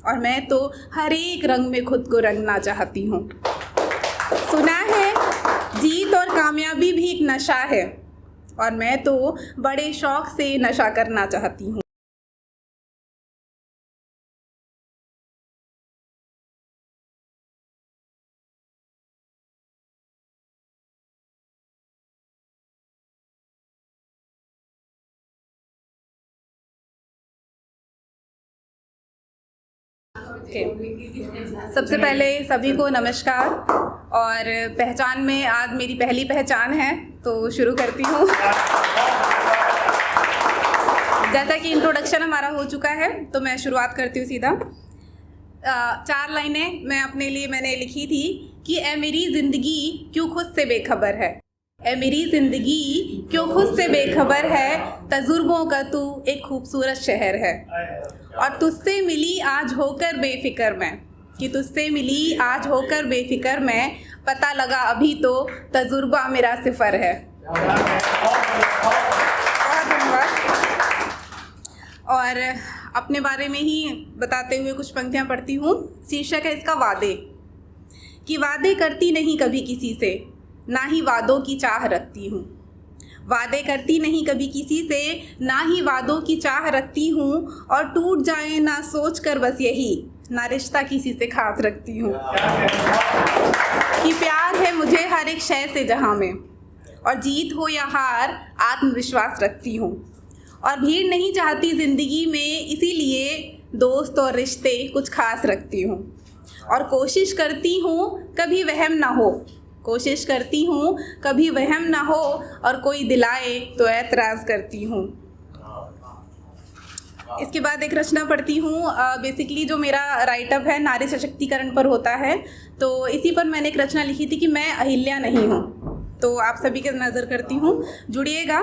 और मैं तो हर एक रंग में खुद को रंगना चाहती हूँ। सुना है जीत और कामयाबी भी एक नशा है, और मैं तो बड़े शौक़ से नशा करना चाहती हूँ। सबसे पहले सभी को नमस्कार। और पहचान में आज मेरी पहली पहचान है, तो शुरू करती हूँ। जैसा कि इंट्रोडक्शन हमारा हो चुका है, तो मैं शुरुआत करती हूँ सीधा। 4 लाइनें मैंने लिखी थी कि ए मेरी ज़िंदगी क्यों खुद से बेखबर है, ए मेरी ज़िंदगी क्यों खुद से बेखबर है, तजुर्बों का तू एक खूबसूरत शहर है। और तुझसे मिली आज होकर बेफिक्र मैं, कि तुझसे मिली आज होकर बेफिक्र मैं, पता लगा अभी तो तजुर्बा मेरा सिफर है। और अपने बारे में ही बताते हुए कुछ पंक्तियाँ पढ़ती हूँ। शीर्षक है इसका वादे, कि वादे करती नहीं कभी किसी से, ना ही वादों की चाह रखती हूँ। वादे करती नहीं कभी किसी से, ना ही वादों की चाह रखती हूँ। और टूट जाए ना सोच कर बस यही, ना रिश्ता किसी से खास रखती हूँ। कि प्यार है मुझे हर एक शय से जहाँ में, और जीत हो या हार आत्मविश्वास रखती हूँ। और भीड़ नहीं चाहती ज़िंदगी में, इसीलिए दोस्त और रिश्ते कुछ खास रखती हूँ। और कोशिश करती हूँ कभी वहम ना हो, कोशिश करती हूँ कभी वहम ना हो, और कोई दिलाए तो ऐतराज़ करती हूँ। इसके बाद एक रचना पढ़ती हूँ। बेसिकली जो मेरा राइटअप है नारी सशक्तिकरण पर होता है, तो इसी पर मैंने एक रचना लिखी थी कि मैं अहिल्या नहीं हूँ। तो आप सभी के नज़र करती हूँ, जुड़िएगा।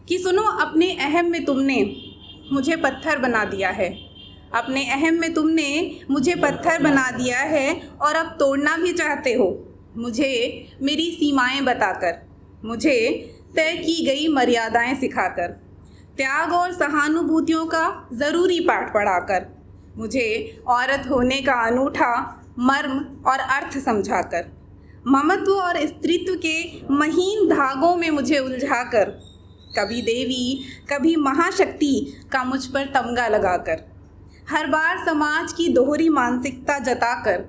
कि सुनो अपने अहम में तुमने मुझे पत्थर बना दिया है, अपने अहम में तुमने मुझे पत्थर बना दिया है, और अब तोड़ना भी चाहते हो मुझे मेरी सीमाएं बताकर, मुझे तय की गई मर्यादाएं सिखाकर, त्याग और सहानुभूतियों का ज़रूरी पाठ पढ़ाकर, मुझे औरत होने का अनूठा मर्म और अर्थ समझाकर, ममत्व और स्त्रीत्व के महीन धागों में मुझे उलझाकर, कभी देवी कभी महाशक्ति का मुझ पर तमगा लगाकर, हर बार समाज की दोहरी मानसिकता जताकर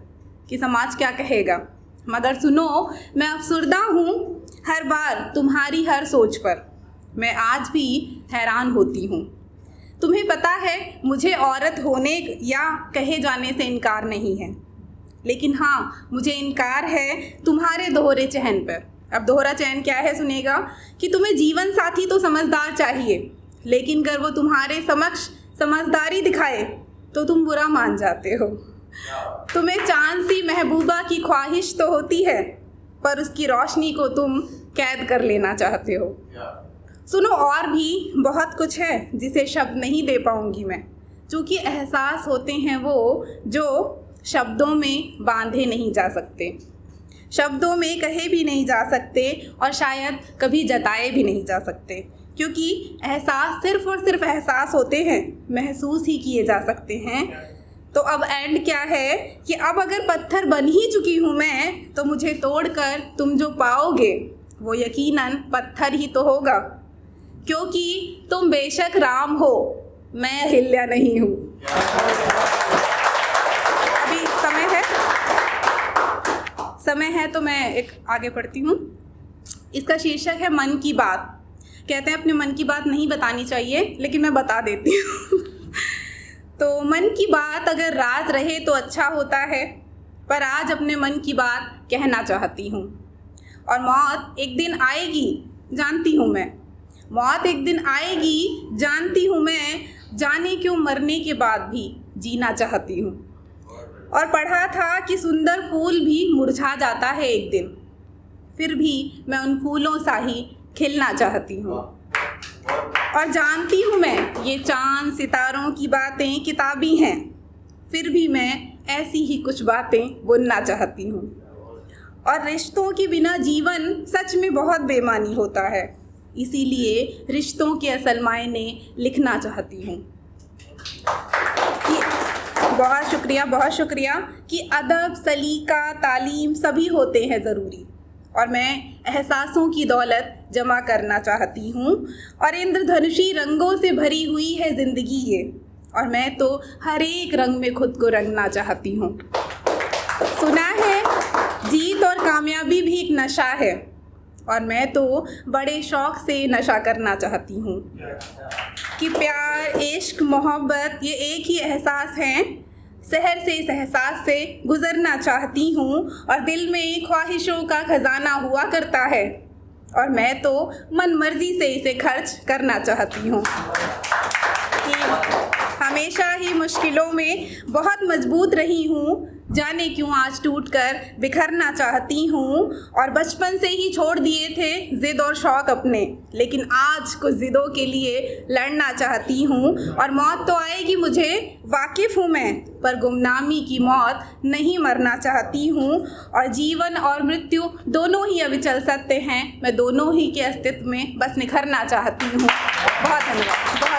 कि समाज क्या कहेगा, मगर सुनो मैं अफसुर्दा हूँ हर बार तुम्हारी हर सोच पर, मैं आज भी हैरान होती हूँ। तुम्हें पता है मुझे औरत होने या कहे जाने से इनकार नहीं है, लेकिन हाँ मुझे इनकार है तुम्हारे दोहरे चयन पर। अब दोहरा चयन क्या है सुनिएगा। कि तुम्हें जीवन साथी तो समझदार चाहिए, लेकिन अगर वो तुम्हारे समक्ष समझदारी दिखाए तो तुम बुरा मान जाते हो। तुम्हें चांद सी महबूबा की ख्वाहिश तो होती है, पर उसकी रोशनी को तुम कैद कर लेना चाहते हो। सुनो और भी बहुत कुछ है जिसे शब्द नहीं दे पाऊंगी मैं, क्योंकि एहसास होते हैं वो जो शब्दों में बांधे नहीं जा सकते, शब्दों में कहे भी नहीं जा सकते, और शायद कभी जताए भी नहीं जा सकते, क्योंकि एहसास सिर्फ़ और सिर्फ एहसास होते हैं, महसूस ही किए जा सकते हैं। तो अब एंड क्या है कि अब अगर पत्थर बन ही चुकी हूँ मैं, तो मुझे तोड़कर तुम जो पाओगे वो यकीनन पत्थर ही तो होगा, क्योंकि तुम बेशक राम हो, मैं अहिल्या नहीं हूँ। अभी समय है तो मैं एक आगे पढ़ती हूँ। इसका शीर्षक है मन की बात। कहते हैं अपने मन की बात नहीं बतानी चाहिए, लेकिन मैं बता देती हूँ। तो मन की बात अगर राज रहे तो अच्छा होता है, पर आज अपने मन की बात कहना चाहती हूँ। और मौत एक दिन आएगी जानती हूँ मैं, मौत एक दिन आएगी जानती हूँ मैं, जाने क्यों मरने के बाद भी जीना चाहती हूँ। और पढ़ा था कि सुंदर फूल भी मुरझा जाता है एक दिन, फिर भी मैं उन फूलों सा ही खिलना चाहती हूँ। और जानती हूँ मैं ये चांद सितारों की बातें किताबी हैं, फिर भी मैं ऐसी ही कुछ बातें बुनना चाहती हूँ। और रिश्तों के बिना जीवन सच में बहुत बेमानी होता है, इसीलिए रिश्तों के असल मायने लिखना चाहती हूँ। बहुत शुक्रिया कि अदब, सलीका, तालीम सभी होते हैं ज़रूरी, और मैं एहसासों की दौलत जमा करना चाहती हूँ, और इंद्रधनुषी रंगों से भरी हुई है ज़िंदगी ये, और मैं तो हर एक रंग में खुद को रंगना चाहती हूँ। सुना है जीत और कामयाबी भी एक नशा है, और मैं तो बड़े शौक़ से नशा करना चाहती हूँ कि प्यार, इश्क, मोहब्बत ये एक ही एहसास हैं। शहर से इस एहसास से गुज़रना चाहती हूँ, और दिल में ख्वाहिशों का ख़जाना हुआ करता है, और मैं तो मन मर्ज़ी से इसे खर्च करना चाहती हूँ कि हमेशा ही मुश्किलों में बहुत मजबूत रही हूँ, जाने क्यों आज टूटकर बिखरना चाहती हूँ, और बचपन से ही छोड़ दिए थे ज़िद और शौक़ अपने, लेकिन आज कुछ ज़िदों के लिए लड़ना चाहती हूँ, और मौत तो आएगी मुझे वाकिफ़ हूँ मैं, पर गुमनामी की मौत नहीं मरना चाहती हूँ, और जीवन और मृत्यु दोनों ही अविचल सत्य हैं, मैं दोनों ही के अस्तित्व में बस निखरना चाहती हूँ। बहुत धन्यवाद।